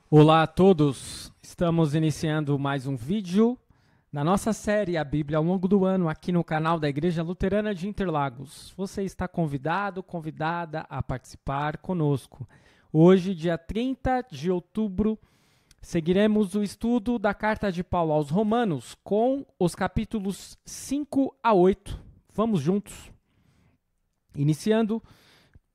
Olá a todos, estamos iniciando mais um vídeo na nossa série A Bíblia ao longo do ano aqui no canal da Igreja Luterana de Interlagos. Você está convidada a participar conosco. Hoje, dia 30 de outubro, seguiremos o estudo da carta de Paulo aos Romanos com os capítulos 5 a 8. Vamos juntos. Iniciando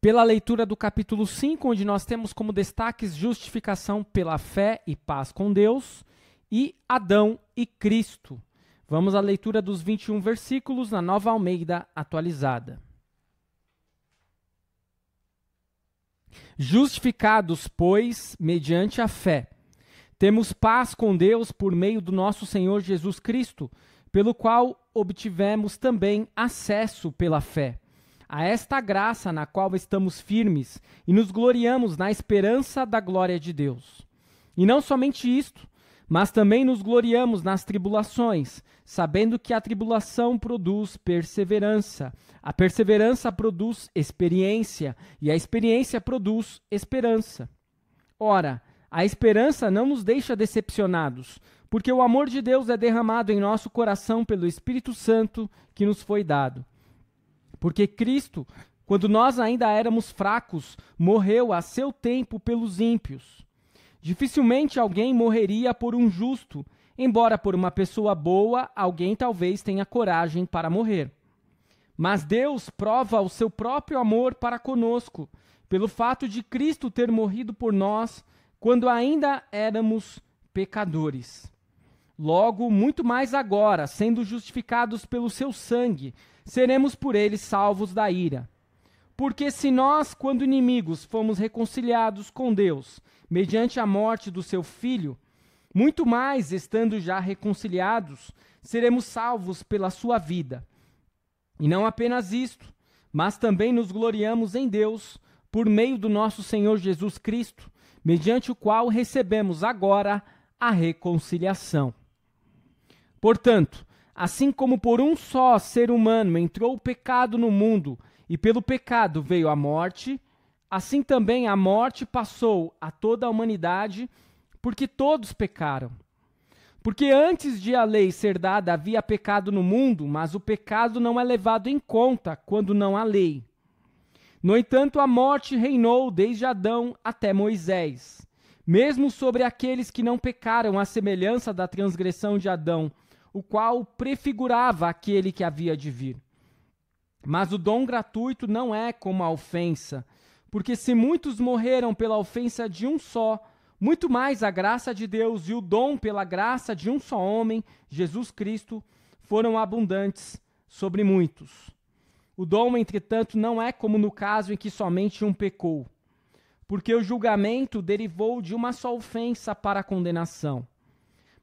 pela leitura do capítulo 5, onde nós temos como destaques justificação pela fé e paz com Deus, e Adão e Cristo. Vamos à leitura dos 21 versículos na Nova Almeida atualizada. Justificados, pois, mediante a fé, temos paz com Deus por meio do nosso Senhor Jesus Cristo, pelo qual obtivemos também acesso pela fé a esta graça na qual estamos firmes e nos gloriamos na esperança da glória de Deus. E não somente isto, mas também nos gloriamos nas tribulações, sabendo que a tribulação produz perseverança, a perseverança produz experiência, e a experiência produz esperança. Ora, a esperança não nos deixa decepcionados, porque o amor de Deus é derramado em nosso coração pelo Espírito Santo que nos foi dado. Porque Cristo, quando nós ainda éramos fracos, morreu a seu tempo pelos ímpios. Dificilmente alguém morreria por um justo, embora por uma pessoa boa alguém talvez tenha coragem para morrer. Mas Deus prova o seu próprio amor para conosco, pelo fato de Cristo ter morrido por nós quando ainda éramos pecadores. Logo, muito mais agora, sendo justificados pelo seu sangue, seremos por ele salvos da ira. Porque se nós, quando inimigos, fomos reconciliados com Deus, mediante a morte do seu Filho, muito mais, estando já reconciliados, seremos salvos pela sua vida. E não apenas isto, mas também nos gloriamos em Deus, por meio do nosso Senhor Jesus Cristo, mediante o qual recebemos agora a reconciliação. Portanto, assim como por um só ser humano entrou o pecado no mundo, e pelo pecado veio a morte, assim também a morte passou a toda a humanidade, porque todos pecaram. Porque antes de a lei ser dada havia pecado no mundo, mas o pecado não é levado em conta quando não há lei. No entanto, a morte reinou desde Adão até Moisés, mesmo sobre aqueles que não pecaram à semelhança da transgressão de Adão, o qual prefigurava aquele que havia de vir. Mas o dom gratuito não é como a ofensa, porque se muitos morreram pela ofensa de um só, muito mais a graça de Deus e o dom pela graça de um só homem, Jesus Cristo, foram abundantes sobre muitos. O dom, entretanto, não é como no caso em que somente um pecou, porque o julgamento derivou de uma só ofensa para a condenação.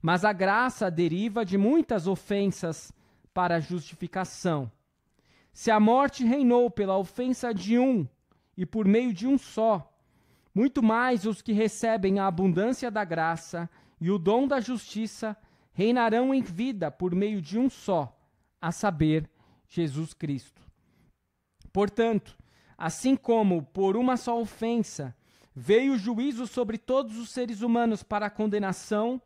Mas a graça deriva de muitas ofensas para a justificação. Se a morte reinou pela ofensa de um e por meio de um só, muito mais os que recebem a abundância da graça e o dom da justiça reinarão em vida por meio de um só, a saber, Jesus Cristo. Portanto, assim como por uma só ofensa veio o juízo sobre todos os seres humanos para a condenação,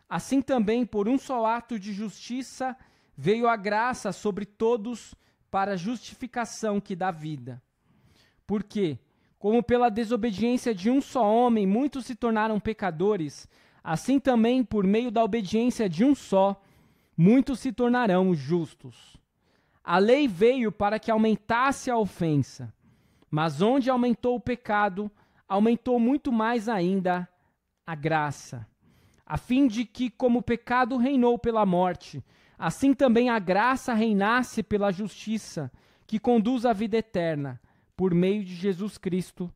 assim também, por um só ato de justiça, veio a graça sobre todos para a justificação que dá vida. Porque, como pela desobediência de um só homem muitos se tornaram pecadores, assim também, por meio da obediência de um só, muitos se tornarão justos. A lei veio para que aumentasse a ofensa, mas onde aumentou o pecado, aumentou muito mais ainda a graça, a fim de que, como o pecado reinou pela morte, assim também a graça reinasse pela justiça, que conduz à vida eterna, por meio de Jesus Cristo,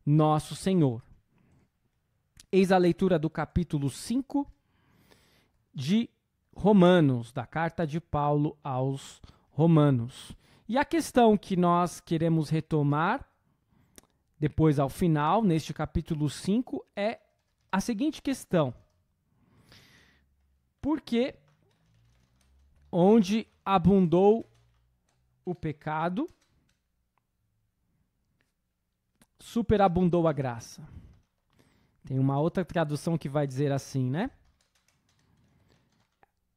nosso Senhor. Eis a leitura do capítulo 5 de Romanos, da carta de Paulo aos Romanos. E a questão que nós queremos retomar, depois ao final, neste capítulo 5, é a seguinte questão: por que, onde abundou o pecado, superabundou a graça? Tem uma outra tradução que vai dizer assim, né?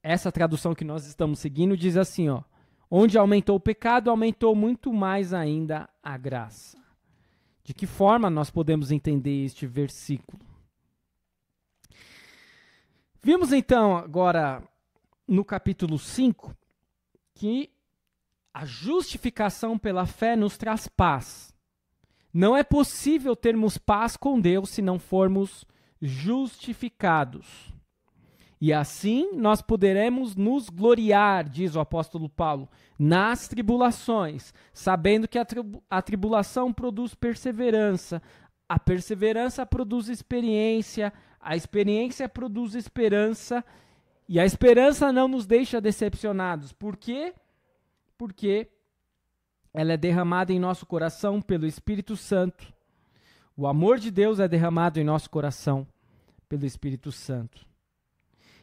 Essa tradução que nós estamos seguindo diz assim, ó: onde aumentou o pecado, aumentou muito mais ainda a graça. De que forma nós podemos entender este versículo? Vimos então agora no capítulo 5 que a justificação pela fé nos traz paz. Não é possível termos paz com Deus se não formos justificados. E assim nós poderemos nos gloriar, diz o apóstolo Paulo, nas tribulações, sabendo que a tribulação produz perseverança, a perseverança produz experiência, a experiência produz esperança, e a esperança não nos deixa decepcionados. Por quê? Porque ela é derramada em nosso coração pelo Espírito Santo. O amor de Deus é derramado em nosso coração pelo Espírito Santo.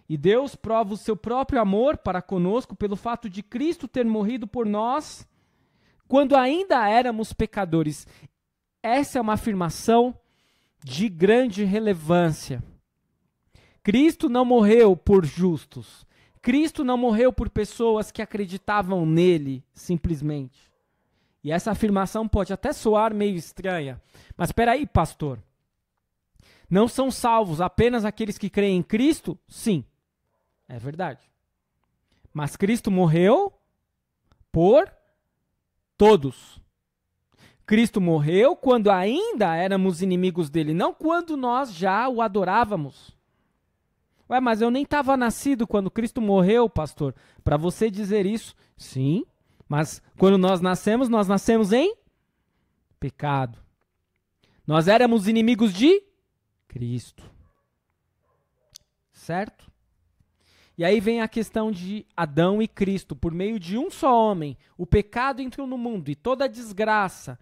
E Deus prova o seu próprio amor para conosco pelo fato de Cristo ter morrido por nós quando ainda éramos pecadores. Essa é uma afirmação de grande relevância. Cristo não morreu por justos. Cristo não morreu por pessoas que acreditavam nele, simplesmente. E essa afirmação pode até soar meio estranha. Mas espera aí, pastor. Não são salvos apenas aqueles que creem em Cristo? Sim, é verdade. Mas Cristo morreu por todos. Cristo morreu quando ainda éramos inimigos dele, não quando nós já o adorávamos. Ué, mas eu nem estava nascido quando Cristo morreu, pastor. Para você dizer isso, sim, mas quando nós nascemos em pecado. Nós éramos inimigos de Cristo. Certo? E aí vem a questão de Adão e Cristo. Por meio de um só homem, o pecado entrou no mundo e toda a desgraça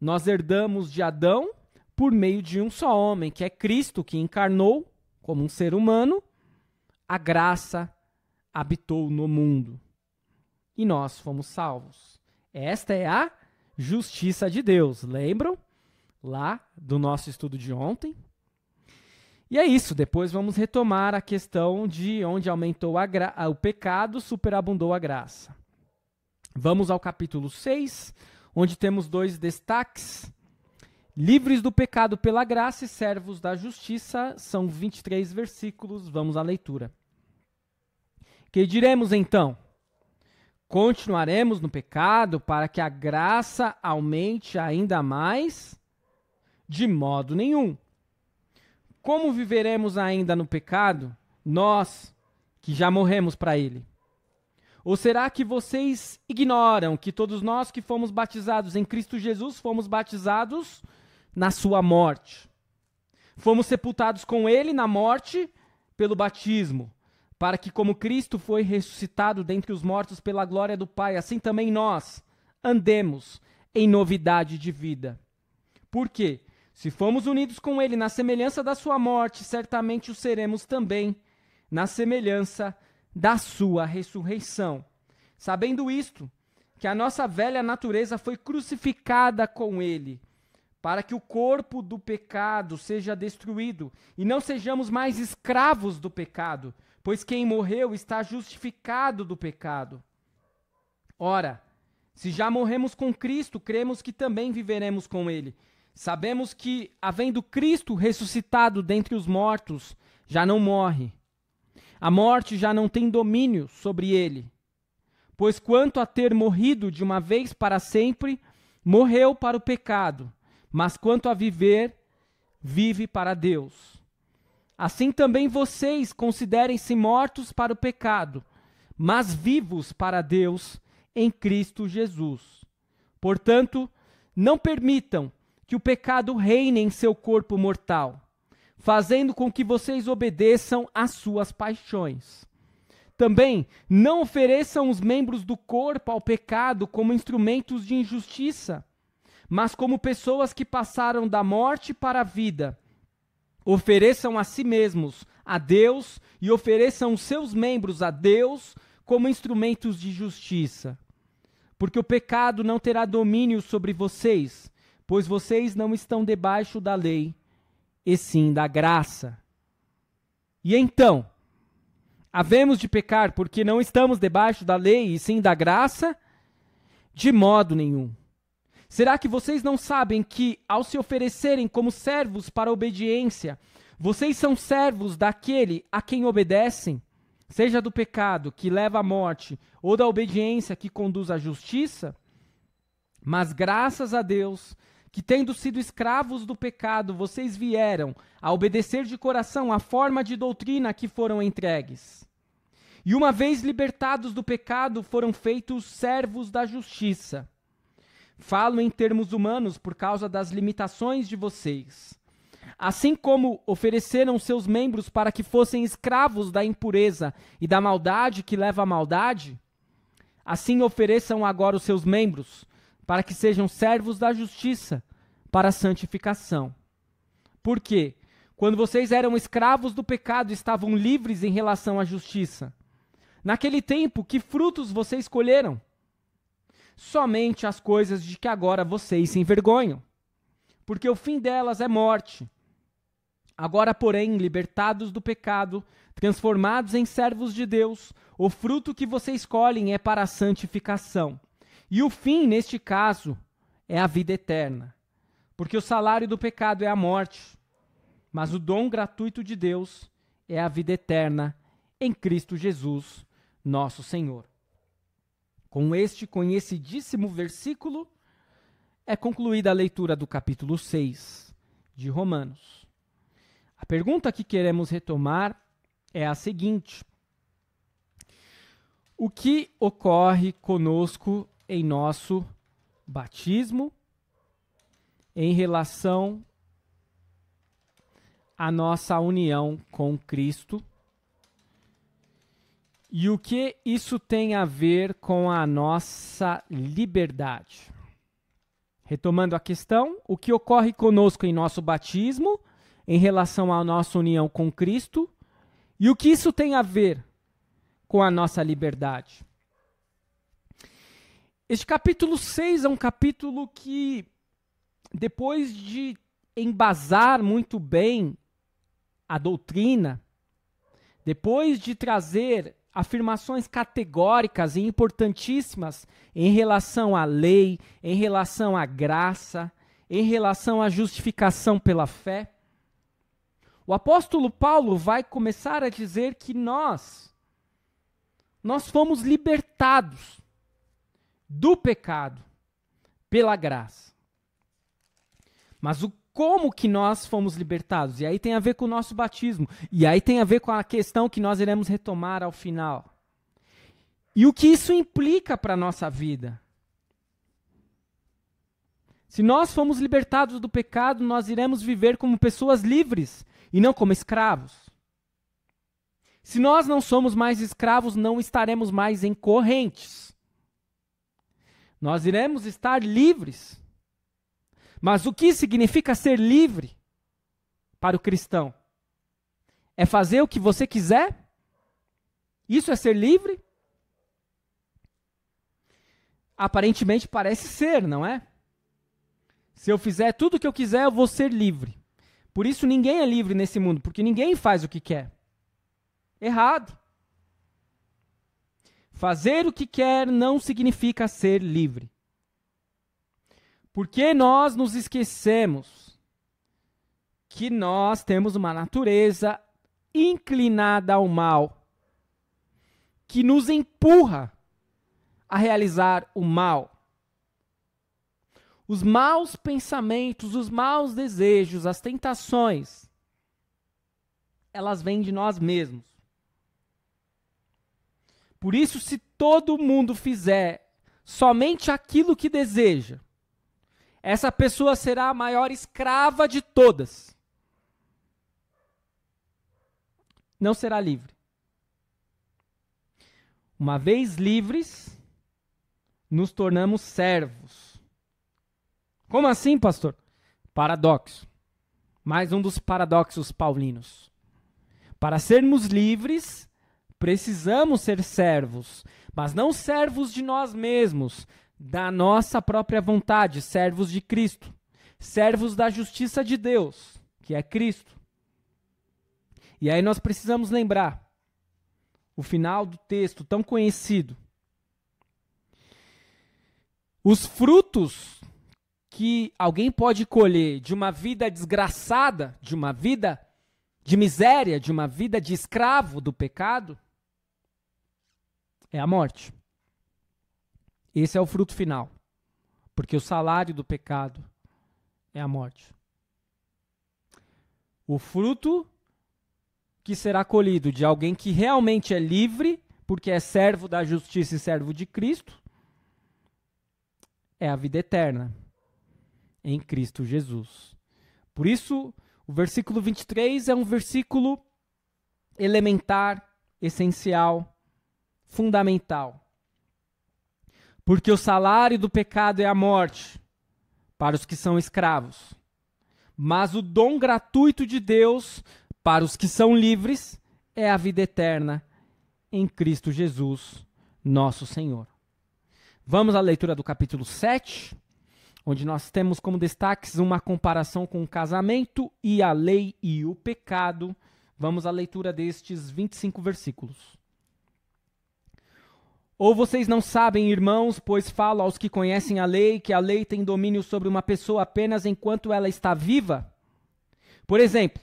nós herdamos de Adão por meio de um só homem, que é Cristo, que encarnou como um ser humano, a graça habitou no mundo. E nós fomos salvos. Esta é a justiça de Deus. Lembram? Lá do nosso estudo de ontem. E é isso. Depois vamos retomar a questão de onde aumentou o pecado, superabundou a graça. Vamos ao capítulo 6, onde temos 2 destaques. Livres do pecado pela graça e servos da justiça, são 23 versículos, vamos à leitura. Que diremos então? Continuaremos no pecado para que a graça aumente ainda mais? De modo nenhum. Como viveremos ainda no pecado, nós que já morremos para ele? Ou será que vocês ignoram que todos nós que fomos batizados em Cristo Jesus fomos batizados na sua morte? Fomos sepultados com ele na morte pelo batismo, para que como Cristo foi ressuscitado dentre os mortos pela glória do Pai, assim também nós andemos em novidade de vida. Por quê? Se fomos unidos com ele na semelhança da sua morte, certamente o seremos também na semelhança da sua ressurreição. Sabendo isto, que a nossa velha natureza foi crucificada com ele, para que o corpo do pecado seja destruído e não sejamos mais escravos do pecado, pois quem morreu está justificado do pecado. Ora, se já morremos com Cristo, cremos que também viveremos com ele. Sabemos que, havendo Cristo ressuscitado dentre os mortos, já não morre. A morte já não tem domínio sobre ele. Pois quanto a ter morrido de uma vez para sempre, morreu para o pecado, mas quanto a viver, vive para Deus. Assim também vocês considerem-se mortos para o pecado, mas vivos para Deus em Cristo Jesus. Portanto, não permitam que o pecado reine em seu corpo mortal, fazendo com que vocês obedeçam às suas paixões. Também não ofereçam os membros do corpo ao pecado como instrumentos de injustiça, mas como pessoas que passaram da morte para a vida. Ofereçam a si mesmos a Deus e ofereçam os seus membros a Deus como instrumentos de justiça. Porque o pecado não terá domínio sobre vocês, pois vocês não estão debaixo da lei, e sim da graça. E então, havemos de pecar porque não estamos debaixo da lei e sim da graça? De modo nenhum. Será que vocês não sabem que, ao se oferecerem como servos para a obediência, vocês são servos daquele a quem obedecem, seja do pecado que leva à morte ou da obediência que conduz à justiça? Mas graças a Deus, que tendo sido escravos do pecado, vocês vieram a obedecer de coração à forma de doutrina a que foram entregues. E uma vez libertados do pecado, foram feitos servos da justiça. Falo em termos humanos por causa das limitações de vocês. Assim como ofereceram seus membros para que fossem escravos da impureza e da maldade que leva à maldade, assim ofereçam agora os seus membros para que sejam servos da justiça, para a santificação. Por quê? Quando vocês eram escravos do pecado, estavam livres em relação à justiça. Naquele tempo, que frutos vocês colheram? Somente as coisas de que agora vocês se envergonham, porque o fim delas é morte. Agora, porém, libertados do pecado, transformados em servos de Deus, o fruto que vocês colhem é para a santificação. E o fim, neste caso, é a vida eterna. Porque o salário do pecado é a morte, mas o dom gratuito de Deus é a vida eterna em Cristo Jesus, nosso Senhor. Com este conhecidíssimo versículo, é concluída a leitura do capítulo 6 de Romanos. A pergunta que queremos retomar é a seguinte: o que ocorre conosco em nosso batismo em relação à nossa união com Cristo? E o que isso tem a ver com a nossa liberdade? Retomando a questão, o que ocorre conosco em nosso batismo em relação à nossa união com Cristo? E o que isso tem a ver com a nossa liberdade? Este capítulo 6 é um capítulo que, depois de embasar muito bem a doutrina, depois de trazer afirmações categóricas e importantíssimas em relação à lei, em relação à graça, em relação à justificação pela fé, o apóstolo Paulo vai começar a dizer que nós fomos libertados do pecado pela graça. Mas como que nós fomos libertados? E aí tem a ver com o nosso batismo. E aí tem a ver com a questão que nós iremos retomar ao final. E o que isso implica para a nossa vida? Se nós fomos libertados do pecado, nós iremos viver como pessoas livres e não como escravos. Se nós não somos mais escravos, não estaremos mais em correntes. Nós iremos estar livres. Mas o que significa ser livre para o cristão? É fazer o que você quiser? Isso é ser livre? Aparentemente parece ser, não é? Se eu fizer tudo o que eu quiser, eu vou ser livre. Por isso ninguém é livre nesse mundo, porque ninguém faz o que quer. Errado. Fazer o que quer não significa ser livre. Porque nós nos esquecemos que nós temos uma natureza inclinada ao mal, que nos empurra a realizar o mal. Os maus pensamentos, os maus desejos, as tentações, elas vêm de nós mesmos. Por isso, se todo mundo fizer somente aquilo que deseja, essa pessoa será a maior escrava de todas. Não será livre. Uma vez livres, nos tornamos servos. Como assim, pastor? Paradoxo. Mais um dos paradoxos paulinos. Para sermos livres, precisamos ser servos, mas não servos de nós mesmos, da nossa própria vontade, servos de Cristo, servos da justiça de Deus. que é Cristo. E aí nós precisamos lembrar o final do texto tão conhecido. Os frutos que alguém pode colher de uma vida desgraçada, de uma vida de miséria, de uma vida de escravo do pecado, é a morte. Esse é o fruto final, porque o salário do pecado é a morte. O fruto que será colhido de alguém que realmente é livre, porque é servo da justiça e servo de Cristo, é a vida eterna em Cristo Jesus. Por isso, o versículo 23 é um versículo elementar, essencial, fundamental. Porque o salário do pecado é a morte para os que são escravos, mas o dom gratuito de Deus para os que são livres é a vida eterna em Cristo Jesus, nosso Senhor. Vamos à leitura do capítulo 7, onde nós temos como destaques uma comparação com o casamento e a lei e o pecado. Vamos à leitura destes 25 versículos. Ou vocês não sabem, irmãos, pois falo aos que conhecem a lei, que a lei tem domínio sobre uma pessoa apenas enquanto ela está viva? Por exemplo,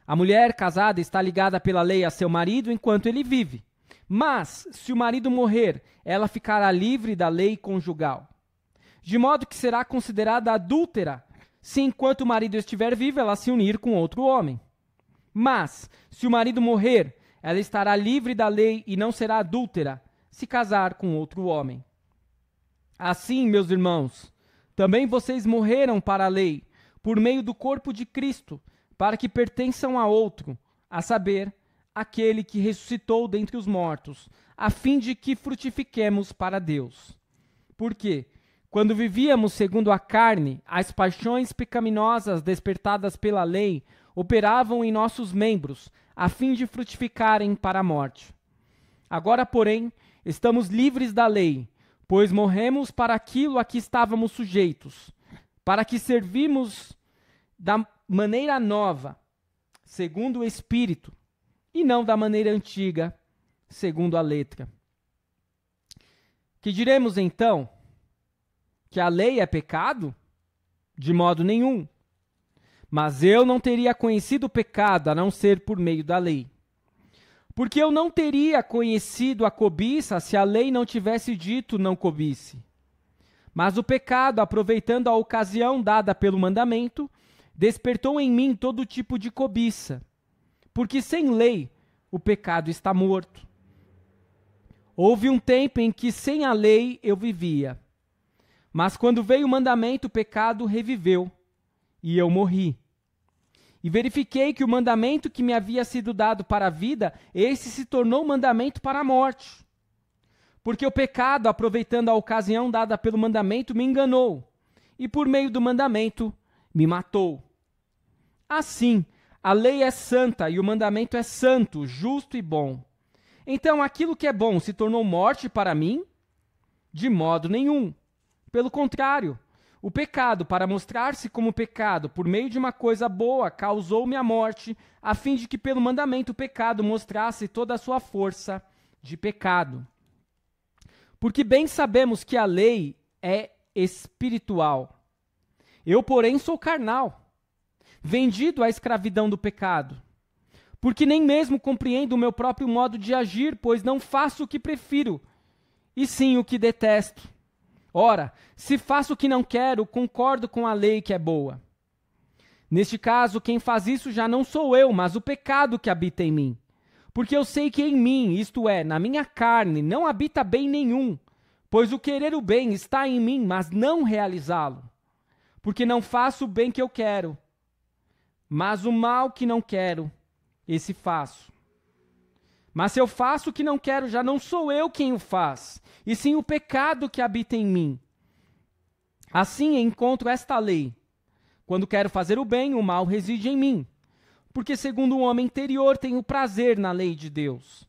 a mulher casada está ligada pela lei a seu marido enquanto ele vive. Mas, se o marido morrer, ela ficará livre da lei conjugal. De modo que será considerada adúltera, se enquanto o marido estiver vivo, ela se unir com outro homem. Mas, se o marido morrer, ela estará livre da lei e não será adúltera, se casar com outro homem. Assim, meus irmãos, também vocês morreram para a lei, por meio do corpo de Cristo, para que pertençam a outro, a saber, aquele que ressuscitou dentre os mortos, a fim de que frutifiquemos para Deus. Porque, quando vivíamos segundo a carne, as paixões pecaminosas despertadas pela lei operavam em nossos membros, a fim de frutificarem para a morte. Agora, porém, estamos livres da lei, pois morremos para aquilo a que estávamos sujeitos, para que servimos da maneira nova, segundo o Espírito, e não da maneira antiga, segundo a letra. Que diremos então? Que a lei é pecado? De modo nenhum. Mas eu não teria conhecido o pecado a não ser por meio da lei. Porque eu não teria conhecido a cobiça se a lei não tivesse dito não cobice. Mas o pecado, aproveitando a ocasião dada pelo mandamento, despertou em mim todo tipo de cobiça. Porque sem lei o pecado está morto. Houve um tempo em que sem a lei eu vivia. Mas quando veio o mandamento, o pecado reviveu, e eu morri. E verifiquei que o mandamento que me havia sido dado para a vida, esse se tornou mandamento para a morte. Porque o pecado, aproveitando a ocasião dada pelo mandamento, me enganou, e por meio do mandamento me matou. Assim, a lei é santa e o mandamento é santo, justo e bom. Então, aquilo que é bom se tornou morte para mim? De modo nenhum. Pelo contrário, o pecado, para mostrar-se como pecado por meio de uma coisa boa, causou-me a morte, a fim de que pelo mandamento o pecado mostrasse toda a sua força de pecado. Porque bem sabemos que a lei é espiritual. Eu, porém, sou carnal, vendido à escravidão do pecado. Porque nem mesmo compreendo o meu próprio modo de agir, pois não faço o que prefiro, e sim o que detesto. Ora, se faço o que não quero, concordo com a lei que é boa. Neste caso, quem faz isso já não sou eu, mas o pecado que habita em mim. Porque eu sei que em mim, isto é, na minha carne, não habita bem nenhum, pois o querer o bem está em mim, mas não realizá-lo. Porque não faço o bem que eu quero, mas o mal que não quero, esse faço. Mas se eu faço o que não quero, já não sou eu quem o faz, e sim o pecado que habita em mim. Assim encontro esta lei. Quando quero fazer o bem, o mal reside em mim. Porque segundo o homem interior tenho prazer na lei de Deus.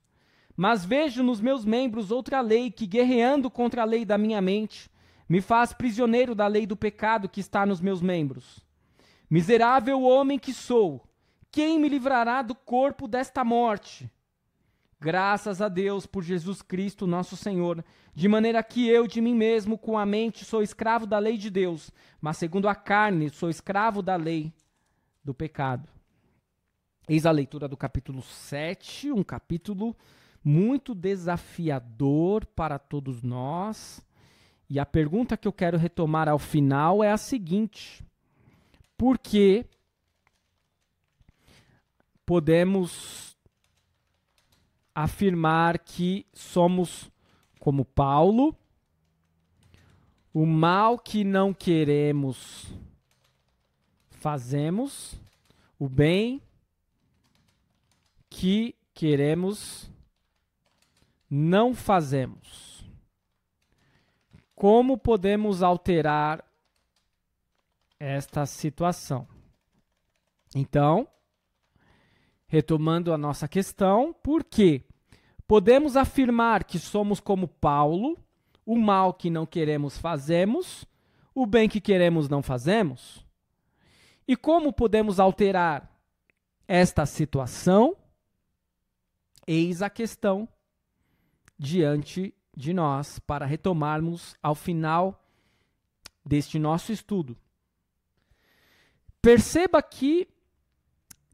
Mas vejo nos meus membros outra lei que, guerreando contra a lei da minha mente, me faz prisioneiro da lei do pecado que está nos meus membros. Miserável homem que sou, quem me livrará do corpo desta morte? Graças a Deus por Jesus Cristo, nosso Senhor, de maneira que eu de mim mesmo, com a mente, sou escravo da lei de Deus, mas segundo a carne, sou escravo da lei do pecado. Eis a leitura do capítulo 7, um capítulo muito desafiador para todos nós. E a pergunta que eu quero retomar ao final é a seguinte: por que podemos afirmar que somos como Paulo, o mal que não queremos fazemos, o bem que queremos não fazemos? Como podemos alterar esta situação? Então, retomando a nossa questão, por quê? Podemos afirmar que somos como Paulo, o mal que não queremos fazemos, o bem que queremos não fazemos? E como podemos alterar esta situação? Eis a questão diante de nós para retomarmos ao final deste nosso estudo. Perceba que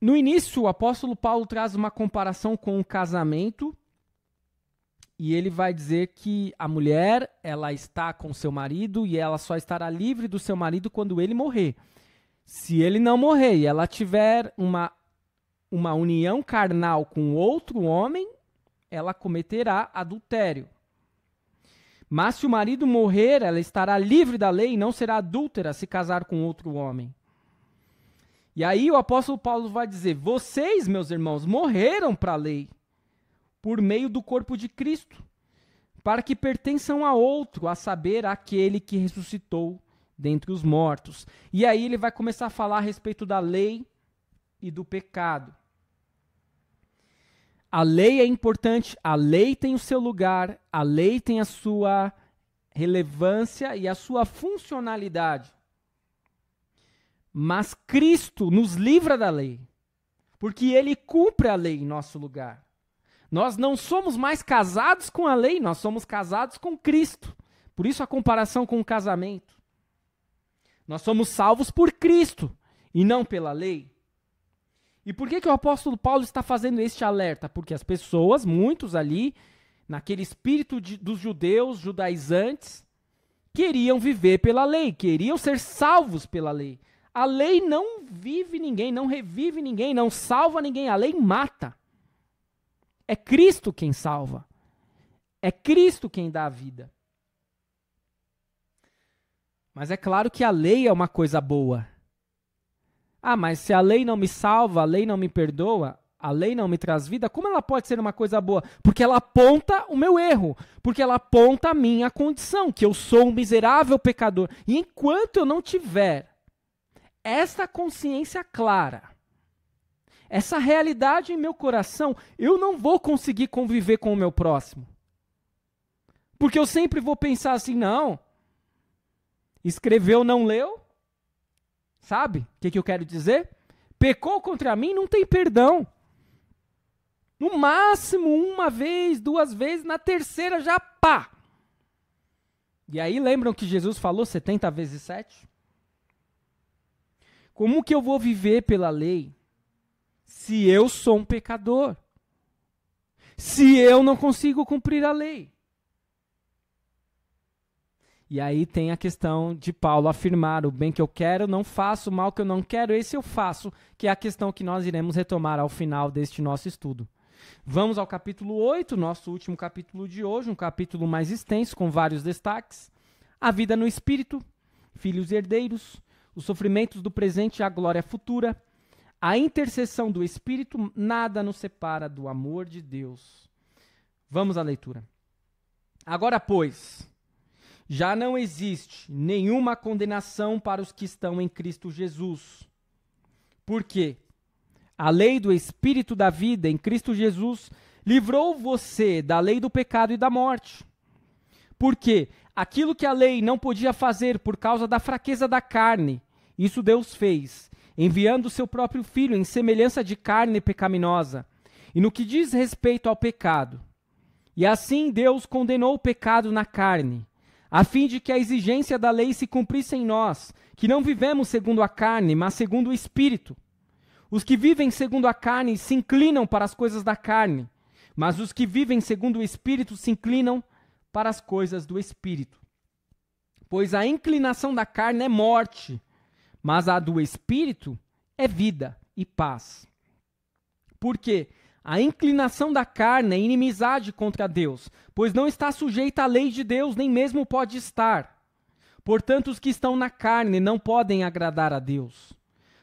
no início o apóstolo Paulo traz uma comparação com o casamento e ele vai dizer que a mulher, ela está com seu marido e ela só estará livre do seu marido quando ele morrer. Se ele não morrer e ela tiver uma união carnal com outro homem, ela cometerá adultério. Mas se o marido morrer, ela estará livre da lei e não será adúltera se casar com outro homem. E aí o apóstolo Paulo vai dizer: vocês, meus irmãos, morreram para a lei por meio do corpo de Cristo, para que pertençam a outro, a saber, aquele que ressuscitou dentre os mortos. E aí ele vai começar a falar a respeito da lei e do pecado. A lei é importante, a lei tem o seu lugar, a lei tem a sua relevância e a sua funcionalidade. Mas Cristo nos livra da lei, porque ele cumpre a lei em nosso lugar. Nós não somos mais casados com a lei, nós somos casados com Cristo. Por isso a comparação com o casamento. Nós somos salvos por Cristo e não pela lei. E por que o apóstolo Paulo está fazendo este alerta? Porque as pessoas, muitos ali, naquele espírito dos judeus, judaizantes, queriam viver pela lei, queriam ser salvos pela lei. A lei não vive ninguém, não revive ninguém, não salva ninguém, a lei mata. É Cristo quem salva. É Cristo quem dá a vida. Mas é claro que a lei é uma coisa boa. Ah, mas se a lei não me salva, a lei não me perdoa, a lei não me traz vida, como ela pode ser uma coisa boa? Porque ela aponta o meu erro, porque ela aponta a minha condição, que eu sou um miserável pecador. E enquanto eu não tiver esta consciência clara, essa realidade em meu coração, eu não vou conseguir conviver com o meu próximo. Porque eu sempre vou pensar assim, não, escreveu, não leu. Sabe o que eu quero dizer? Pecou contra mim, não tem perdão. No máximo, uma vez, duas vezes, na terceira já pá. E aí lembram que Jesus falou 70 vezes 7? Como que eu vou viver pela lei se eu sou um pecador? Se eu não consigo cumprir a lei? E aí tem a questão de Paulo afirmar: o bem que eu quero não faço, o mal que eu não quero, esse eu faço, que é a questão que nós iremos retomar ao final deste nosso estudo. Vamos ao capítulo 8, nosso último capítulo de hoje, um capítulo mais extenso, com vários destaques. A vida no Espírito, filhos e herdeiros, os sofrimentos do presente e a glória futura, a intercessão do Espírito, nada nos separa do amor de Deus. Vamos à leitura. Agora, pois, já não existe nenhuma condenação para os que estão em Cristo Jesus. Por quê? A lei do Espírito da vida em Cristo Jesus livrou você da lei do pecado e da morte. Porque aquilo que a lei não podia fazer por causa da fraqueza da carne, isso Deus fez, enviando o seu próprio Filho em semelhança de carne pecaminosa, e no que diz respeito ao pecado. E assim Deus condenou o pecado na carne, a fim de que a exigência da lei se cumprisse em nós, que não vivemos segundo a carne, mas segundo o Espírito. Os que vivem segundo a carne se inclinam para as coisas da carne, mas os que vivem segundo o Espírito se inclinam para as coisas do Espírito. Pois a inclinação da carne é morte, mas a do Espírito é vida e paz. Porque a inclinação da carne é inimizade contra Deus, pois não está sujeita à lei de Deus, nem mesmo pode estar. Portanto, os que estão na carne não podem agradar a Deus.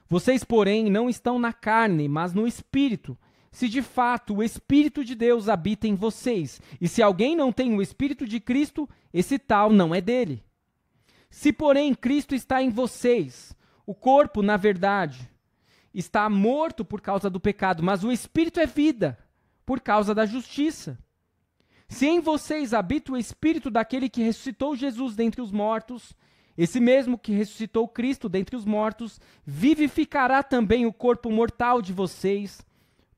Vocês, porém, não estão na carne, mas no Espírito, se de fato o Espírito de Deus habita em vocês. E se alguém não tem o Espírito de Cristo, esse tal não é dele. Se, porém, Cristo está em vocês, o corpo, na verdade, está morto por causa do pecado, mas o Espírito é vida, por causa da justiça. Se em vocês habita o Espírito daquele que ressuscitou Jesus dentre os mortos, esse mesmo que ressuscitou Cristo dentre os mortos, vivificará também o corpo mortal de vocês,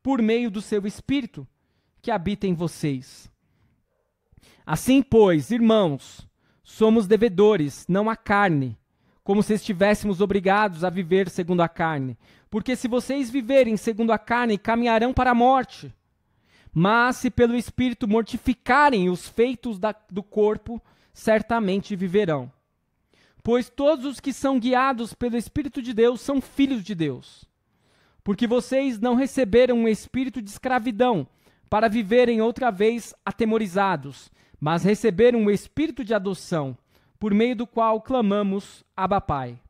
por meio do seu Espírito, que habita em vocês. Assim, pois, irmãos, somos devedores, não à carne, como se estivéssemos obrigados a viver segundo a carne. Porque se vocês viverem segundo a carne, caminharão para a morte. Mas se pelo Espírito mortificarem os feitos do corpo, certamente viverão. Pois todos os que são guiados pelo Espírito de Deus são filhos de Deus. Porque vocês não receberam um espírito de escravidão para viverem outra vez atemorizados, mas receberam um espírito de adoção, por meio do qual clamamos, Abba, Pai.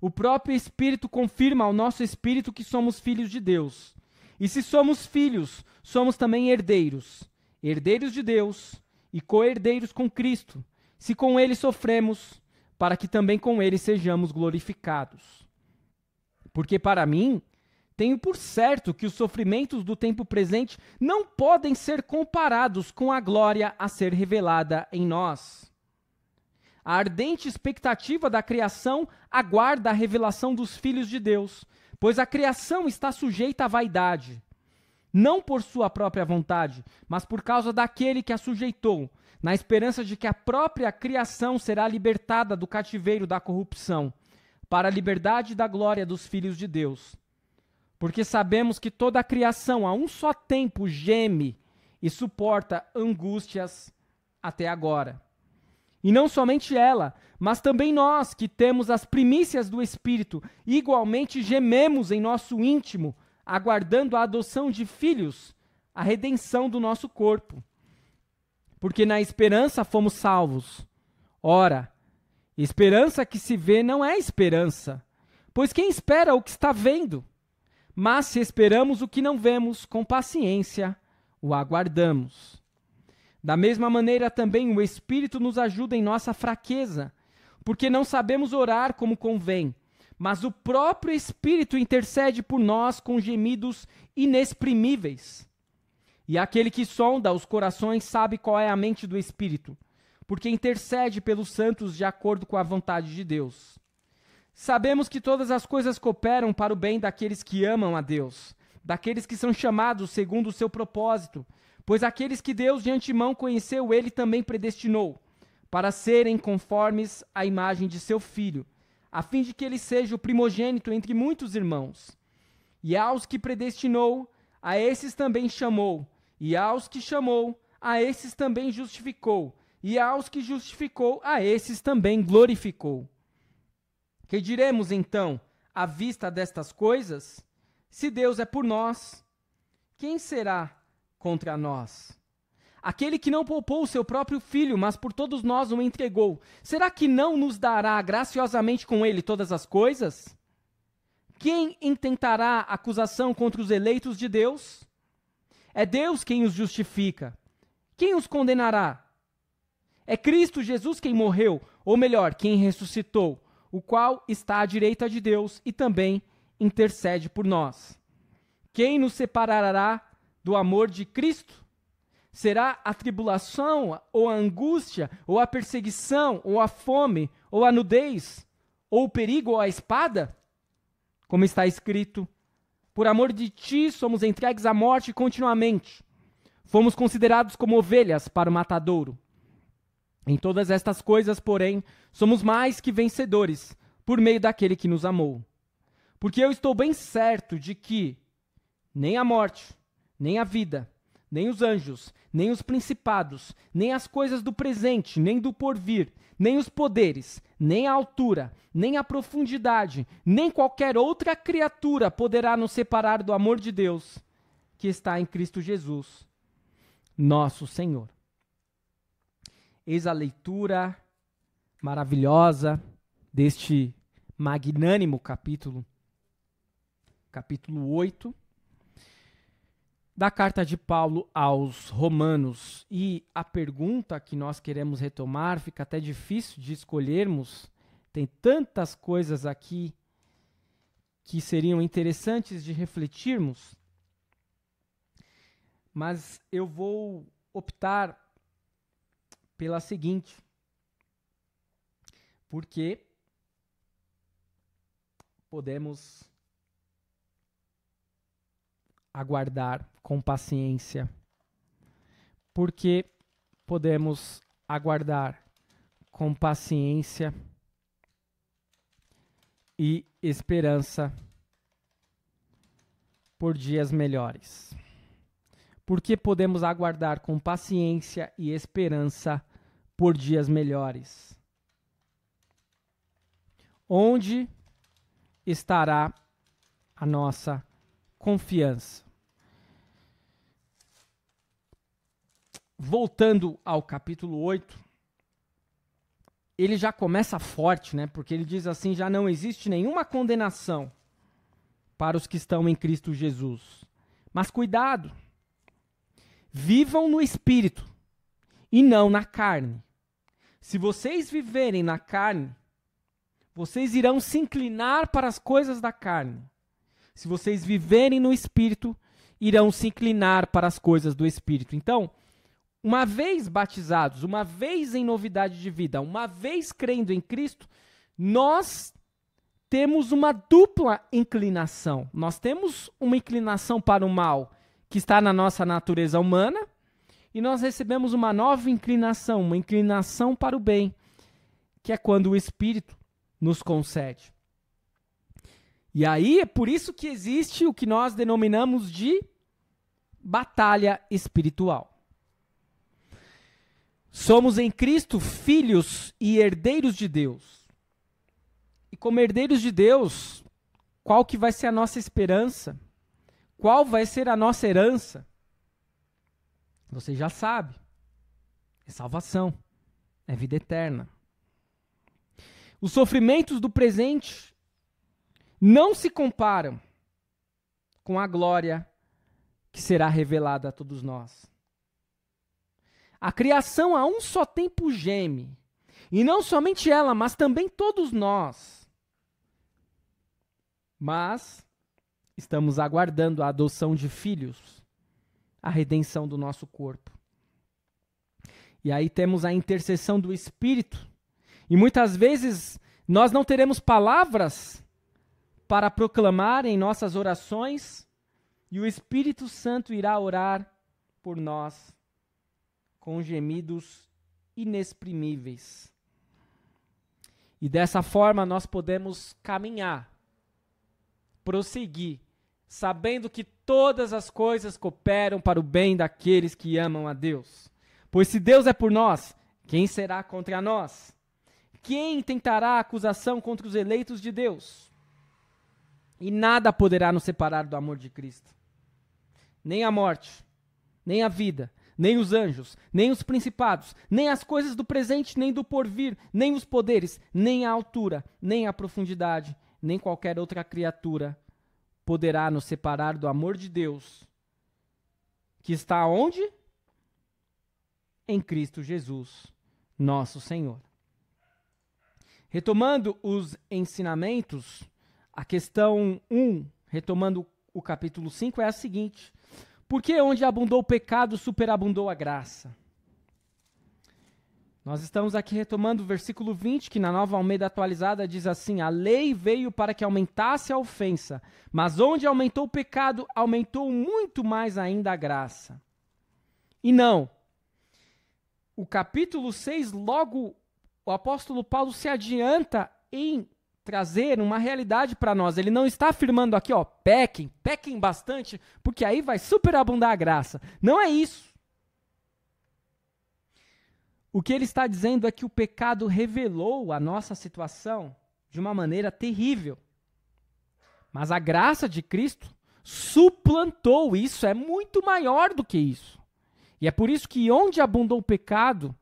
O próprio Espírito confirma ao nosso espírito que somos filhos de Deus. E se somos filhos, somos também herdeiros, herdeiros de Deus e co-herdeiros com Cristo, se com ele sofremos, para que também com ele sejamos glorificados. Porque para mim, tenho por certo que os sofrimentos do tempo presente não podem ser comparados com a glória a ser revelada em nós. A ardente expectativa da criação aguarda a revelação dos filhos de Deus, pois a criação está sujeita à vaidade, não por sua própria vontade, mas por causa daquele que a sujeitou, na esperança de que a própria criação será libertada do cativeiro da corrupção, para a liberdade da glória dos filhos de Deus. Porque sabemos que toda a criação a um só tempo geme e suporta angústias até agora. E não somente ela, mas também nós, que temos as primícias do Espírito, igualmente gememos em nosso íntimo, aguardando a adoção de filhos, a redenção do nosso corpo. Porque na esperança fomos salvos. Ora, esperança que se vê não é esperança, pois quem espera o que está vendo? Mas se esperamos o que não vemos, com paciência o aguardamos. Da mesma maneira também o Espírito nos ajuda em nossa fraqueza, porque não sabemos orar como convém, mas o próprio Espírito intercede por nós com gemidos inexprimíveis. E aquele que sonda os corações sabe qual é a mente do Espírito, porque intercede pelos santos de acordo com a vontade de Deus. Sabemos que todas as coisas cooperam para o bem daqueles que amam a Deus, daqueles que são chamados segundo o seu propósito, pois aqueles que Deus de antemão conheceu, ele também predestinou, para serem conformes à imagem de seu Filho, a fim de que ele seja o primogênito entre muitos irmãos. E aos que predestinou, a esses também chamou, e aos que chamou, a esses também justificou, e aos que justificou, a esses também glorificou. Que diremos então, à vista destas coisas? Se Deus é por nós, quem será contra nós? Aquele que não poupou o seu próprio filho, mas por todos nós o entregou, será que não nos dará graciosamente com ele todas as coisas? Quem intentará acusação contra os eleitos de Deus? É Deus quem os justifica. Quem os condenará? É Cristo Jesus quem morreu, ou melhor, quem ressuscitou, o qual está à direita de Deus e também intercede por nós. Quem nos separará do amor de Cristo? Será a tribulação, ou a angústia, ou a perseguição, ou a fome, ou a nudez, ou o perigo, ou a espada? como está escrito: por amor de ti somos entregues à morte continuamente. Fomos considerados como ovelhas para o matadouro. Em todas estas coisas, porém, somos mais que vencedores, por meio daquele que nos amou. Porque eu estou bem certo de que nem a morte, nem a vida, nem os anjos, nem os principados, nem as coisas do presente, nem do porvir, nem os poderes, nem a altura, nem a profundidade, nem qualquer outra criatura poderá nos separar do amor de Deus, que está em Cristo Jesus, nosso Senhor. Eis a leitura maravilhosa deste magnânimo capítulo 8, da carta de Paulo aos Romanos. E a pergunta que nós queremos retomar, fica até difícil de escolhermos, tem tantas coisas aqui que seriam interessantes de refletirmos, mas eu vou optar pela seguinte: porque podemos aguardar com paciência? Porque podemos aguardar com paciência e esperança por dias melhores? Porque podemos aguardar com paciência e esperança por dias melhores? Onde estará a nossa confiança? Voltando ao capítulo 8, ele já começa forte, né? Porque ele diz assim: já não existe nenhuma condenação para os que estão em Cristo Jesus. Mas cuidado, vivam no Espírito e não na carne. Se vocês viverem na carne, vocês irão se inclinar para as coisas da carne. Se vocês viverem no Espírito, irão se inclinar para as coisas do Espírito. Então, uma vez batizados, uma vez em novidade de vida, uma vez crendo em Cristo, nós temos uma dupla inclinação. Nós temos uma inclinação para o mal, que está na nossa natureza humana, e nós recebemos uma nova inclinação, uma inclinação para o bem, que é quando o Espírito nos concede. E aí é por isso que existe o que nós denominamos de batalha espiritual. Somos em Cristo filhos e herdeiros de Deus. E como herdeiros de Deus, qual que vai ser a nossa esperança? Qual vai ser a nossa herança? Você já sabe. É salvação. É vida eterna. Os sofrimentos do presente não se comparam com a glória que será revelada a todos nós. A criação a um só tempo geme, e não somente ela, mas também todos nós. Mas estamos aguardando a adoção de filhos, a redenção do nosso corpo. E aí temos a intercessão do Espírito, e muitas vezes nós não teremos palavras para proclamar em nossas orações, e o Espírito Santo irá orar por nós com gemidos inexprimíveis. E dessa forma nós podemos caminhar, prosseguir, sabendo que todas as coisas cooperam para o bem daqueles que amam a Deus. Pois se Deus é por nós, quem será contra nós? Quem tentará acusação contra os eleitos de Deus? E nada poderá nos separar do amor de Cristo. Nem a morte, nem a vida, nem os anjos, nem os principados, nem as coisas do presente, nem do porvir, nem os poderes, nem a altura, nem a profundidade, nem qualquer outra criatura poderá nos separar do amor de Deus, que está onde? Em Cristo Jesus, nosso Senhor. Retomando os ensinamentos, a questão 1, retomando o capítulo 5, é a seguinte: porque onde abundou o pecado, superabundou a graça. Nós estamos aqui retomando o versículo 20, que na Nova Almeida Atualizada diz assim: a lei veio para que aumentasse a ofensa, mas onde aumentou o pecado, aumentou muito mais ainda a graça. E não. O capítulo 6, logo o apóstolo Paulo se adianta em trazer uma realidade para nós. Ele não está afirmando aqui, ó, pequem bastante, porque aí vai superabundar a graça. Não é isso. O que ele está dizendo é que o pecado revelou a nossa situação de uma maneira terrível. Mas a graça de Cristo suplantou isso, é muito maior do que isso. E é por isso que onde abundou o pecado,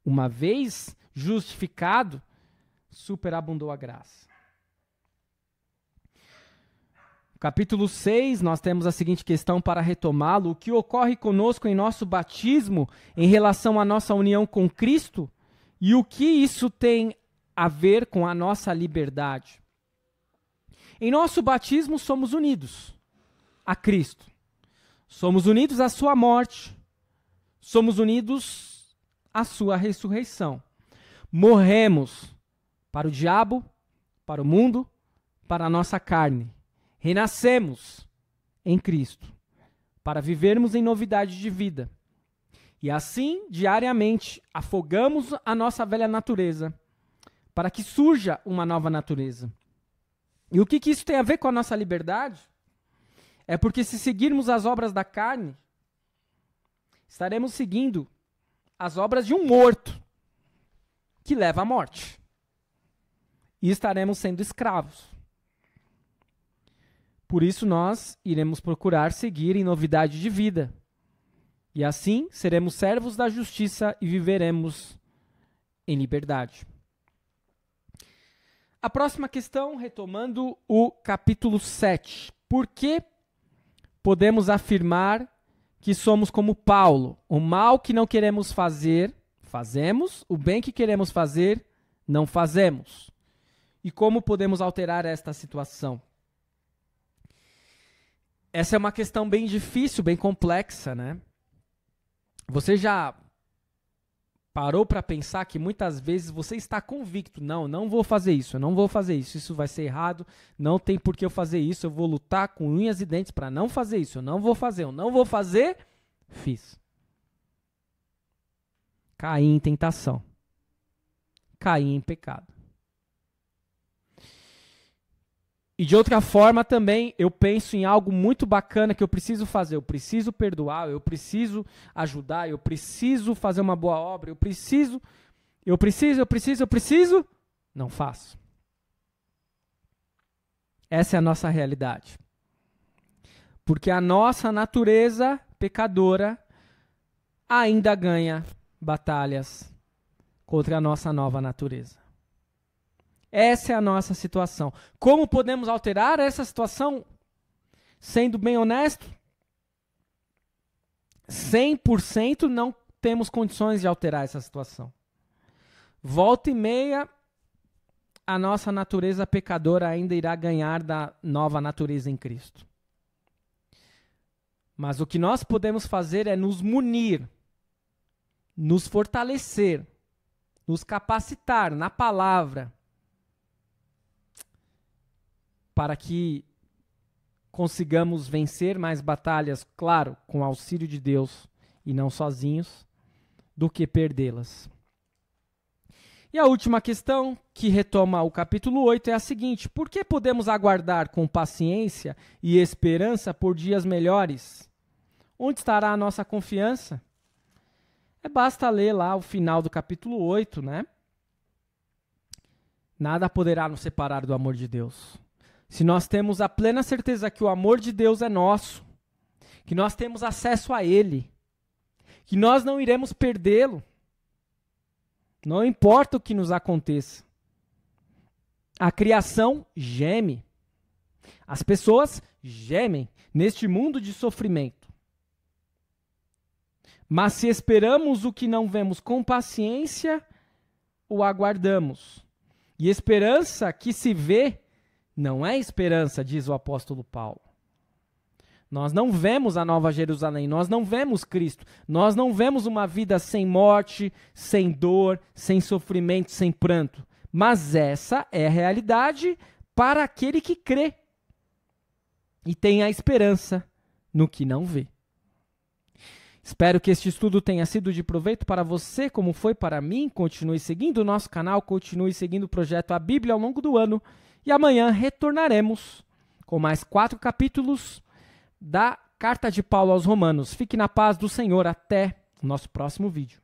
uma vez justificado, superabundou a graça. No capítulo 6, nós temos a seguinte questão para retomá-lo: o que ocorre conosco em nosso batismo em relação à nossa união com Cristo e o que isso tem a ver com a nossa liberdade. Em nosso batismo somos unidos a Cristo. Somos unidos à sua morte. Somos unidos à sua ressurreição. Morremos para o diabo, para o mundo, para a nossa carne. Renascemos em Cristo para vivermos em novidade de vida. E assim, diariamente, afogamos a nossa velha natureza para que surja uma nova natureza. E o que isso tem a ver com a nossa liberdade? É porque se seguirmos as obras da carne, estaremos seguindo as obras de um morto que leva à morte. E estaremos sendo escravos. Por isso nós iremos procurar seguir em novidade de vida. E assim seremos servos da justiça e viveremos em liberdade. A próxima questão, retomando o capítulo 7. Por que podemos afirmar que somos como Paulo? O mal que não queremos fazer, fazemos. O bem que queremos fazer, não fazemos. E como podemos alterar esta situação? Essa é uma questão bem difícil, bem complexa, né? Você já parou para pensar que muitas vezes você está convicto, não vou fazer isso, eu não vou fazer isso, isso vai ser errado, não tem por que eu fazer isso, eu vou lutar com unhas e dentes para não fazer isso, eu não vou fazer, fiz. Caí em tentação. Caí em pecado. E de outra forma também, eu penso em algo muito bacana que eu preciso fazer. Eu preciso perdoar, eu preciso ajudar, eu preciso fazer uma boa obra, eu preciso, não faço. Essa é a nossa realidade. Porque a nossa natureza pecadora ainda ganha batalhas contra a nossa nova natureza. Essa é a nossa situação. Como podemos alterar essa situação? Sendo bem honesto, 100% não temos condições de alterar essa situação. Volta e meia, a nossa natureza pecadora ainda irá ganhar da nova natureza em Cristo. Mas o que nós podemos fazer é nos munir, nos fortalecer, nos capacitar na palavra, para que consigamos vencer mais batalhas, claro, com o auxílio de Deus e não sozinhos, do que perdê-las. E a última questão, que retoma o capítulo 8, é a seguinte: por que podemos aguardar com paciência e esperança por dias melhores? Onde estará a nossa confiança? Basta ler lá o final do capítulo 8, né? Nada poderá nos separar do amor de Deus. Se nós temos a plena certeza que o amor de Deus é nosso, que nós temos acesso a Ele, que nós não iremos perdê-lo, não importa o que nos aconteça. A criação geme. As pessoas gemem neste mundo de sofrimento. Mas se esperamos o que não vemos com paciência, o aguardamos. E esperança que se vê não é esperança, diz o apóstolo Paulo. Nós não vemos a Nova Jerusalém, nós não vemos Cristo, nós não vemos uma vida sem morte, sem dor, sem sofrimento, sem pranto. Mas essa é a realidade para aquele que crê e tem a esperança no que não vê. Espero que este estudo tenha sido de proveito para você, como foi para mim. Continue seguindo o nosso canal, continue seguindo o projeto A Bíblia ao longo do ano. E amanhã retornaremos com mais 4 capítulos da Carta de Paulo aos Romanos. Fique na paz do Senhor. Até o nosso próximo vídeo.